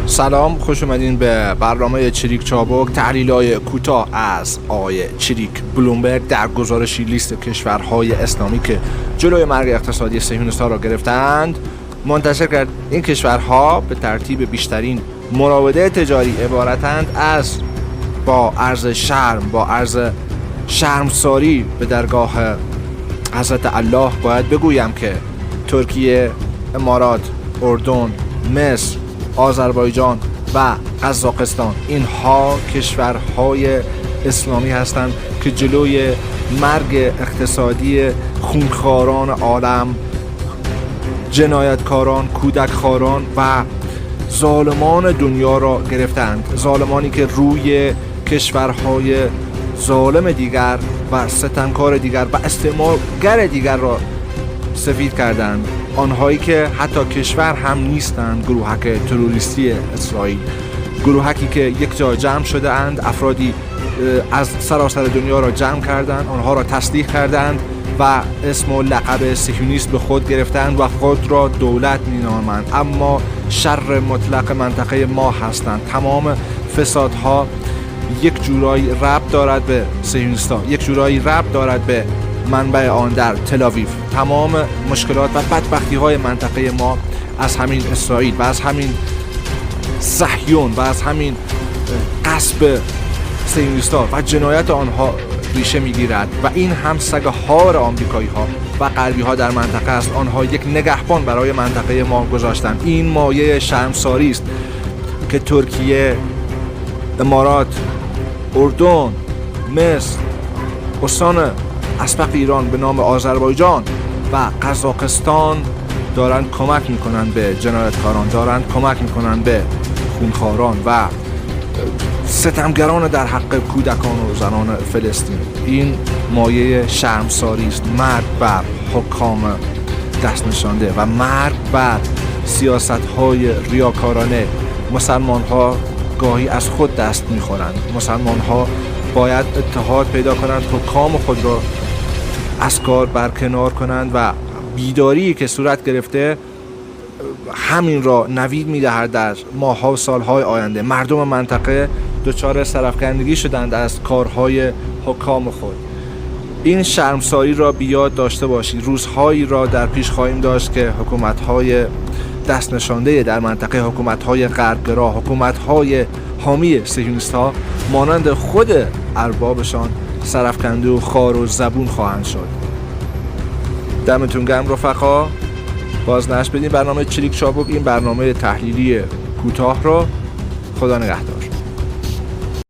سلام، خوش اومدین به برنامه چریک چابک، تحلیل‌های کوتاه از آقای چریک بلومبرگ در گزارشی لیست کشورهای اسلامی که جلوی مرگ اقتصادی صهیونیست‌ها را گرفتند منتشر کرد. این کشورها به ترتیب بیشترین مراوده تجاری عبارتند از با عرض شرمساری به درگاه حضرت الله باید بگویم که ترکیه، امارات، اردن، مصر، آذربایجان و قزاقستان اینها کشورهای اسلامی هستند که جلوی مرگ اقتصادی خونخواران عالم، جنایتکاران، کودکخواران و ظالمان دنیا را گرفتند. ظالمانی که روی کشورهای ظالم دیگر و ستمکار دیگر و استعمارگر دیگر را سفید کردند. آنهایی که حتی کشور هم نیستند، گروهک تروریستی اسرائیل، گروهکی که یک جا جمع شده اند، افرادی از سراسر دنیا را جمع کردند، آنها را تصدیق کردند و اسم و لقب صهیونیست به خود گرفتند و خود را دولت مینامند، اما شر مطلق منطقه ما هستند. تمام فسادها یک جورایی ربط دارد به صهیونیست‌ها، یک جورایی ربط دارد به منبع آن در تل‌آویو. تمام مشکلات و بدبختی‌های منطقه ما از همین اسرائیل و از همین صهیون و از همین غصب صهیونیست‌ها و جنایت آنها ریشه می‌گیرد و این هم سگ‌هار آمریکایی‌ها و غربی‌ها در منطقه است. آنها یک نگهبان برای منطقه ما گذاشتند. این مایه شرمساری است که ترکیه، امارات، اردن، مصر، استان اسبق ایران به نام آذربایجان و قزاقستان دارند کمک میکنند به جنایتکاران، دارند کمک میکنند به خونخواران و ستمگران در حق کودکان و زنان فلسطین. این مایه شرمساری است. مرگ بر حکام دست نشانده و مرگ بر سیاست‌های ریاکارانه. مسلمان‌ها گاهی از خود دست میخورند. مسلمان‌ها باید اتحاد پیدا کنند، حکام خود را از کار برکنار کنند و بیداری که صورت گرفته همین را نوید میدهد در ماه‌ها و سال‌های آینده. مردم منطقه دچار سرفکندگی شدند از کارهای حکام خود. این شرمساری را بیاد داشته باشید. روزهایی را در پیش خواهیم داشت که حکومت‌های دست نشانده در منطقه، حکومت‌های غربگرا، حکومت‌های حامی صهیونیست‌ها مانند خود اربابشان سرفکنده و خار و زبون خواهند شد. دمتون گرم رفقا. باز نش بدین برنامه چریک چابک، این برنامه تحلیلی کوتاه را. خدا نگهدار.